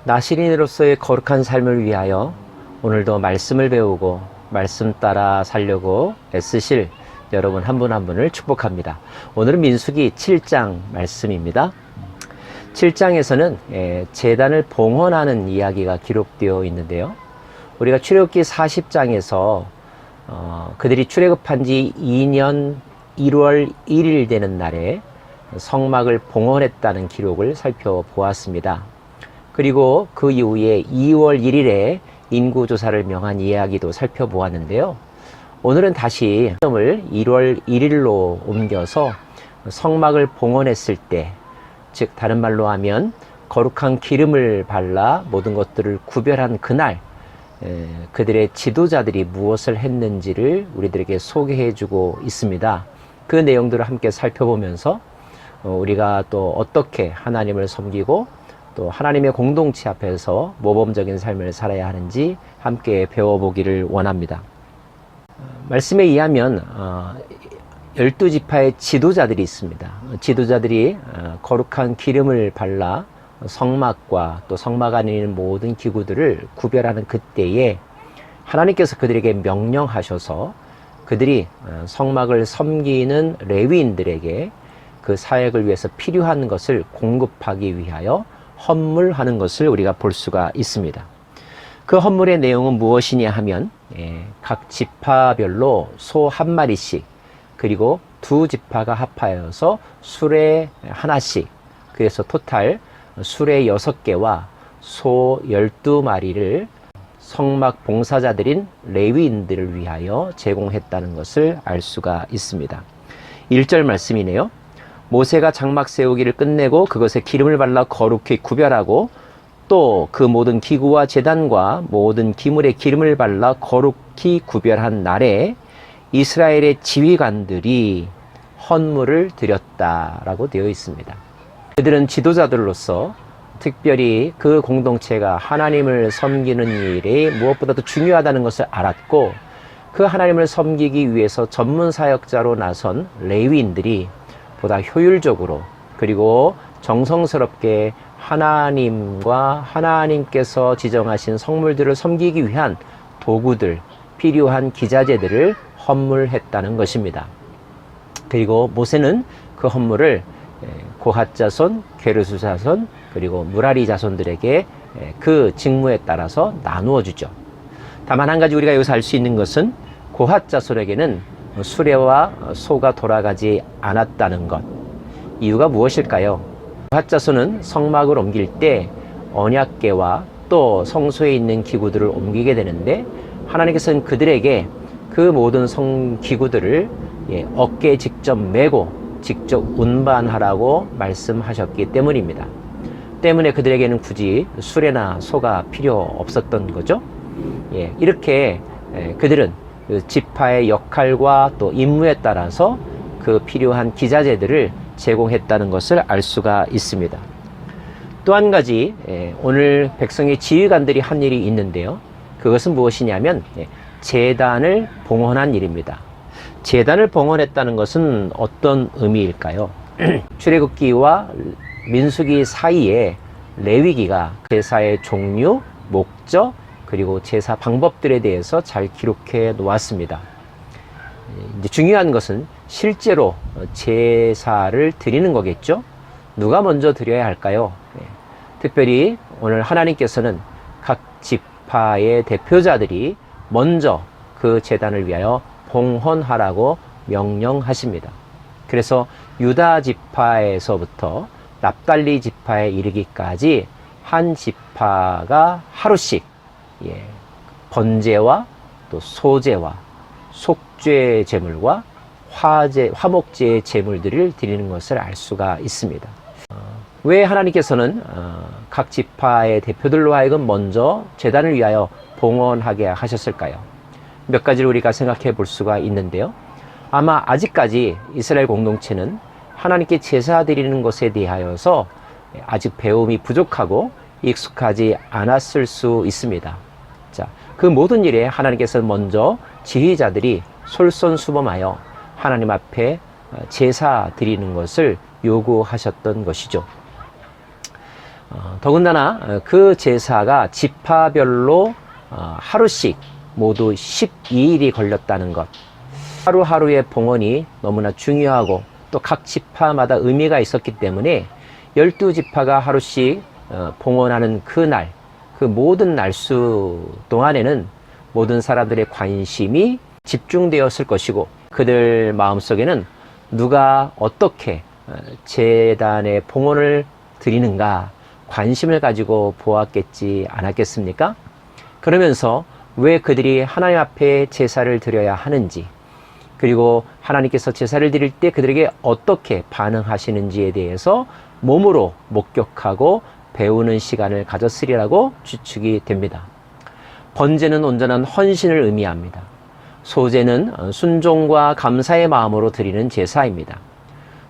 나시린으로서의 거룩한 삶을 위하여 오늘도 말씀을 배우고 말씀 따라 살려고 애쓰실 여러분 한 분 한 분을 축복합니다. 오늘은 민수기 7장 말씀입니다. 7장에서는 제단을 봉헌하는 이야기가 기록되어 있는데요. 우리가 출애굽기 40장에서 그들이 출애굽한 지 2년 1월 1일 되는 날에 성막을 봉헌했다는 기록을 살펴보았습니다. 그리고 그 이후에 2월 1일에 인구조사를 명한 이야기도 살펴보았는데요. 오늘은 다시 시점을 1월 1일로 옮겨서 성막을 봉헌했을 때, 즉 다른 말로 하면 거룩한 기름을 발라 모든 것들을 구별한 그날, 그들의 지도자들이 무엇을 했는지를 우리들에게 소개해주고 있습니다. 그 내용들을 함께 살펴보면서 우리가 또 어떻게 하나님을 섬기고 또 하나님의 공동체 앞에서 모범적인 삶을 살아야 하는지 함께 배워보기를 원합니다. 말씀에 의하면 12지파의 지도자들이 있습니다. 지도자들이 거룩한 기름을 발라 성막과 또 성막 안에 있는 모든 기구들을 구별하는 그때에 하나님께서 그들에게 명령하셔서 그들이 성막을 섬기는 레위인들에게 그 사역을 위해서 필요한 것을 공급하기 위하여 헌물하는 것을 우리가 볼 수가 있습니다. 그 헌물의 내용은 무엇이냐 하면 각 지파별로 소 한 마리씩, 그리고 두 지파가 합하여서 수레 하나씩, 그래서 토탈 수레 6개와 소 12마리를 성막 봉사자들인 레위인들을 위하여 제공했다는 것을 알 수가 있습니다. 1절 말씀이네요. 모세가 장막 세우기를 끝내고 그것에 기름을 발라 거룩히 구별하고 또 그 모든 기구와 제단과 모든 기물에 기름을 발라 거룩히 구별한 날에 이스라엘의 지휘관들이 헌물을 드렸다라고 되어 있습니다. 그들은 지도자들로서 특별히 그 공동체가 하나님을 섬기는 일이 무엇보다도 중요하다는 것을 알았고, 그 하나님을 섬기기 위해서 전문 사역자로 나선 레위인들이 보다 효율적으로 그리고 정성스럽게 하나님과 하나님께서 지정하신 성물들을 섬기기 위한 도구들, 필요한 기자재들을 헌물했다는 것입니다. 그리고 모세는 그 헌물을 고핫 자손, 게르수 자손, 그리고 무라리 자손들에게 그 직무에 따라서 나누어 주죠. 다만 한 가지 우리가 여기서 알 수 있는 것은 고핫 자손에게는 수레와 소가 돌아가지 않았다는 것. 이유가 무엇일까요? 고핫 자손은 성막을 옮길 때 언약궤와 또 성소에 있는 기구들을 옮기게 되는데, 하나님께서는 그들에게 그 모든 기구들을 어깨에 직접 메고 직접 운반하라고 말씀하셨기 때문입니다. 때문에 그들에게는 굳이 수레나 소가 필요 없었던 거죠. 이렇게 그들은 그 지파의 역할과 또 임무에 따라서 그 필요한 기자재들을 제공했다는 것을 알 수가 있습니다. 또 한 가지 오늘 백성의 지휘관들이 한 일이 있는데요. 그것은 무엇이냐면 제단을 봉헌한 일입니다. 제단을 봉헌했다는 것은 어떤 의미일까요? 출애굽기와 민수기 사이에 레위기가 제사의 종류, 목적, 그리고 제사 방법들에 대해서 잘 기록해 놓았습니다. 이제 중요한 것은 실제로 제사를 드리는 거겠죠? 누가 먼저 드려야 할까요? 특별히 오늘 하나님께서는 각 지파의 대표자들이 먼저 그 제단을 위하여 봉헌하라고 명령하십니다. 그래서 유다 지파에서부터 납달리 지파에 이르기까지 한 지파가 하루씩 번제와 또 소제와 속죄 제물과 화목제 제물들을 드리는 것을 알 수가 있습니다. 왜 하나님께서는 각 지파의 대표들로 하여금 먼저 제단을 위하여 봉헌하게 하셨을까요? 몇 가지를 우리가 생각해 볼 수가 있는데요. 아마 아직까지 이스라엘 공동체는 하나님께 제사 드리는 것에 대하여서 아직 배움이 부족하고 익숙하지 않았을 수 있습니다. 자, 그 모든 일에 하나님께서는 먼저 지휘자들이 솔선수범하여 하나님 앞에 제사 드리는 것을 요구하셨던 것이죠. 더군다나 그 제사가 지파별로 하루씩 모두 12일이 걸렸다는 것. 하루하루의 봉헌이 너무나 중요하고 또 각 지파마다 의미가 있었기 때문에 12지파가 하루씩 봉헌하는 그날, 그 모든 날수 동안에는 모든 사람들의 관심이 집중되었을 것이고 그들 마음속에는 누가 어떻게 제단의 봉헌을 드리는가 관심을 가지고 보았겠지 않았겠습니까? 그러면서 왜 그들이 하나님 앞에 제사를 드려야 하는지, 그리고 하나님께서 제사를 드릴 때 그들에게 어떻게 반응하시는지에 대해서 몸으로 목격하고 배우는 시간을 가졌으리라고 추측이 됩니다. 번제는 온전한 헌신을 의미합니다. 소제는 순종과 감사의 마음으로 드리는 제사입니다.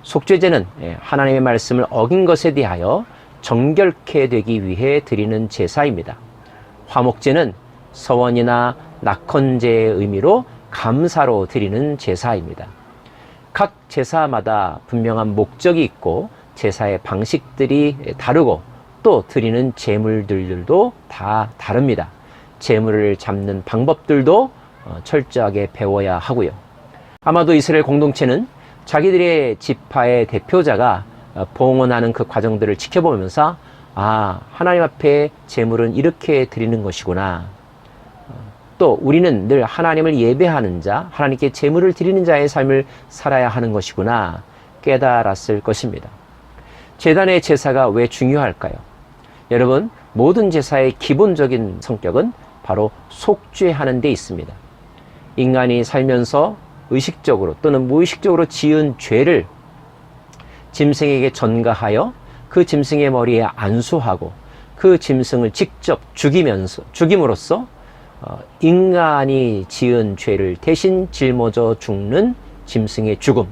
속죄제는 하나님의 말씀을 어긴 것에 대하여 정결케 되기 위해 드리는 제사입니다. 화목제는 서원이나 낙헌제의 의미로 감사로 드리는 제사입니다. 각 제사마다 분명한 목적이 있고 제사의 방식들이 다르고 또 드리는 제물들도 다 다릅니다. 제물을 잡는 방법들도 철저하게 배워야 하고요. 아마도 이스라엘 공동체는 자기들의 지파의 대표자가 봉헌하는 그 과정들을 지켜보면서 하나님 앞에 제물은 이렇게 드리는 것이구나. 또 우리는 늘 하나님을 예배하는 자, 하나님께 제물을 드리는 자의 삶을 살아야 하는 것이구나 깨달았을 것입니다. 제단의 제사가 왜 중요할까요? 여러분, 모든 제사의 기본적인 성격은 바로 속죄하는 데 있습니다. 인간이 살면서 의식적으로 또는 무의식적으로 지은 죄를 짐승에게 전가하여 그 짐승의 머리에 안수하고 그 짐승을 직접 죽임으로써 인간이 지은 죄를 대신 짊어져 죽는 짐승의 죽음,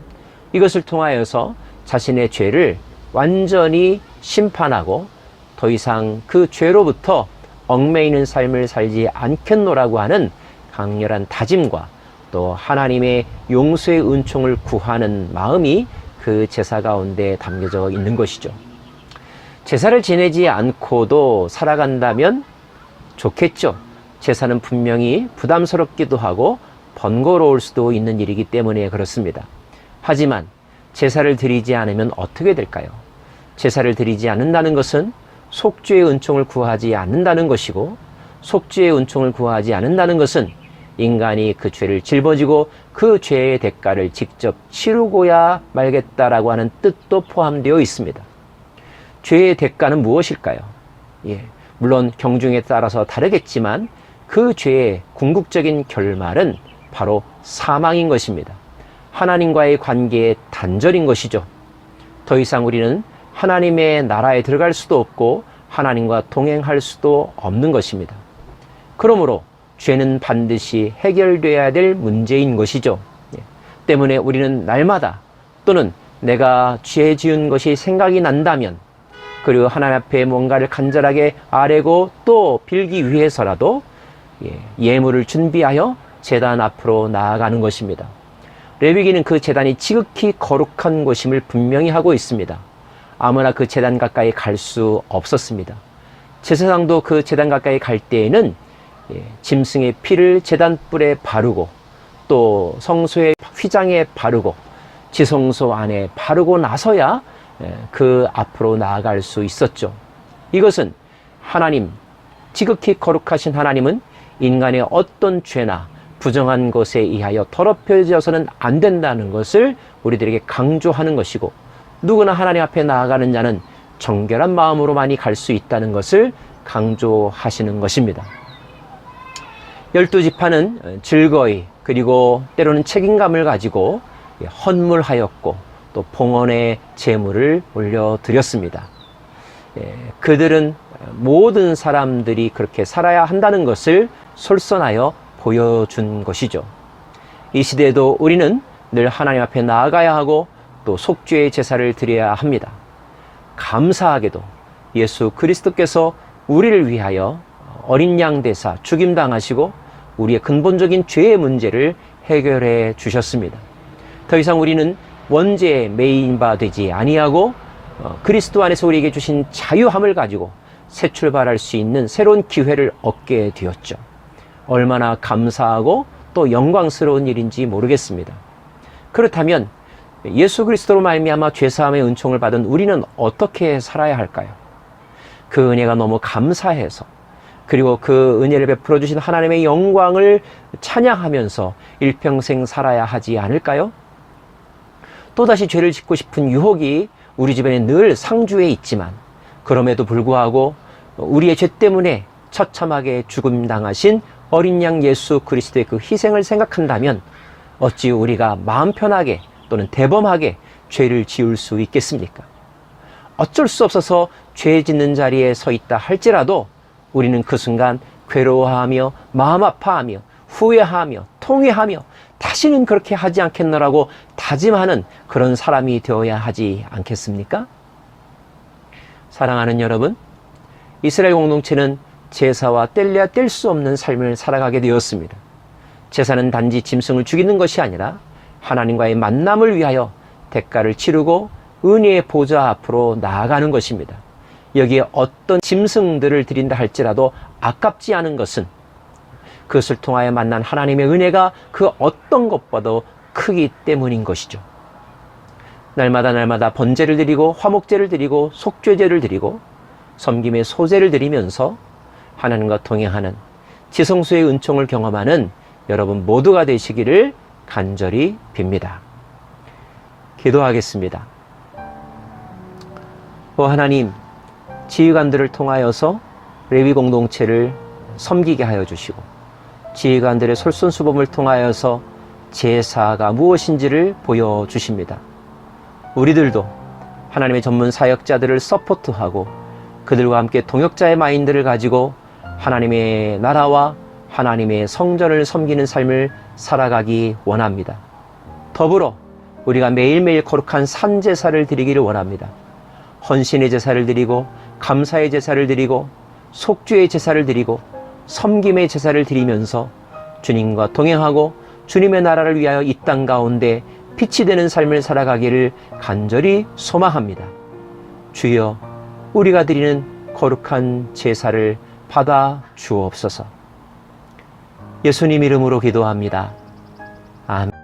이것을 통하여서 자신의 죄를 완전히 심판하고 더 이상 그 죄로부터 얽매이는 삶을 살지 않겠노라고 하는 강렬한 다짐과 또 하나님의 용서의 은총을 구하는 마음이 그 제사 가운데 담겨져 있는 것이죠. 제사를 지내지 않고도 살아간다면 좋겠죠. 제사는 분명히 부담스럽기도 하고 번거로울 수도 있는 일이기 때문에 그렇습니다. 하지만 제사를 드리지 않으면 어떻게 될까요? 제사를 드리지 않는다는 것은 속죄의 은총을 구하지 않는다는 것이고, 속죄의 은총을 구하지 않는다는 것은 인간이 그 죄를 짊어지고 그 죄의 대가를 직접 치르고야 말겠다라고 하는 뜻도 포함되어 있습니다. 죄의 대가는 무엇일까요? 물론 경중에 따라서 다르겠지만 그 죄의 궁극적인 결말은 바로 사망인 것입니다. 하나님과의 관계의 단절인 것이죠. 더 이상 우리는 하나님의 나라에 들어갈 수도 없고 하나님과 동행할 수도 없는 것입니다. 그러므로 죄는 반드시 해결돼야 될 문제인 것이죠. 때문에 우리는 날마다 또는 내가 죄 지은 것이 생각이 난다면, 그리고 하나님 앞에 뭔가를 간절하게 아뢰고 또 빌기 위해서라도 예물을 준비하여 제단 앞으로 나아가는 것입니다. 레위기는 그 제단이 지극히 거룩한 곳임을 분명히 하고 있습니다. 아무나 그 제단 가까이 갈 수 없었습니다. 제사장도 그 제단 가까이 갈 때에는 짐승의 피를 제단 뿔에 바르고 또 성소의 휘장에 바르고 지성소 안에 바르고 나서야 그 앞으로 나아갈 수 있었죠. 이것은 하나님, 지극히 거룩하신 하나님은 인간의 어떤 죄나 부정한 것에 의하여 더럽혀져서는 안 된다는 것을 우리들에게 강조하는 것이고, 누구나 하나님 앞에 나아가는 자는 정결한 마음으로만이 갈 수 있다는 것을 강조하시는 것입니다. 12지파는 즐거이 그리고 때로는 책임감을 가지고 헌물하였고 또 봉헌의 제물을 올려드렸습니다. 그들은 모든 사람들이 그렇게 살아야 한다는 것을 솔선하여 보여준 것이죠. 이 시대에도 우리는 늘 하나님 앞에 나아가야 하고 또 속죄의 제사를 드려야 합니다. 감사하게도 예수 그리스도께서 우리를 위하여 어린 양 대사 죽임당하시고 우리의 근본적인 죄의 문제를 해결해 주셨습니다. 더 이상 우리는 원죄에 매인 바 되지 아니하고 그리스도 안에서 우리에게 주신 자유함을 가지고 새 출발할 수 있는 새로운 기회를 얻게 되었죠. 얼마나 감사하고 또 영광스러운 일인지 모르겠습니다. 그렇다면 예수 그리스도로 말미암아 죄사함의 은총을 받은 우리는 어떻게 살아야 할까요? 그 은혜가 너무 감사해서, 그리고 그 은혜를 베풀어 주신 하나님의 영광을 찬양하면서 일평생 살아야 하지 않을까요? 또다시 죄를 짓고 싶은 유혹이 우리 주변에 늘 상주해 있지만, 그럼에도 불구하고 우리의 죄 때문에 처참하게 죽음당하신 어린 양 예수 그리스도의 그 희생을 생각한다면 어찌 우리가 마음 편하게 또는 대범하게 죄를 지을 수 있겠습니까? 어쩔 수 없어서 죄 짓는 자리에 서 있다 할지라도 우리는 그 순간 괴로워하며 마음 아파하며 후회하며 통회하며 다시는 그렇게 하지 않겠노라고 다짐하는 그런 사람이 되어야 하지 않겠습니까? 사랑하는 여러분, 이스라엘 공동체는 제사와 뗄래야 뗄 수 없는 삶을 살아가게 되었습니다. 제사는 단지 짐승을 죽이는 것이 아니라 하나님과의 만남을 위하여 대가를 치르고 은혜의 보좌 앞으로 나아가는 것입니다. 여기에 어떤 짐승들을 드린다 할지라도 아깝지 않은 것은 그것을 통하여 만난 하나님의 은혜가 그 어떤 것보다도 크기 때문인 것이죠. 날마다 번제를 드리고 화목제를 드리고 속죄제를 드리고 섬김의 소제를 드리면서 하나님과 동행하는 지성소의 은총을 경험하는 여러분 모두가 되시기를 간절히 빕니다. 기도하겠습니다. 하나님, 지휘관들을 통하여서 레위 공동체를 섬기게 하여 주시고, 지휘관들의 솔선수범을 통하여서 제사가 무엇인지를 보여주십니다. 우리들도 하나님의 전문 사역자들을 서포트하고 그들과 함께 동역자의 마인드를 가지고 하나님의 나라와 하나님의 성전을 섬기는 삶을 살아가기 원합니다. 더불어 우리가 매일매일 거룩한 산제사를 드리기를 원합니다. 헌신의 제사를 드리고 감사의 제사를 드리고 속죄의 제사를 드리고 섬김의 제사를 드리면서 주님과 동행하고 주님의 나라를 위하여 이 땅 가운데 빛이 되는 삶을 살아가기를 간절히 소망합니다. 주여, 우리가 드리는 거룩한 제사를 받아 주옵소서. 예수님 이름으로 기도합니다. 아멘.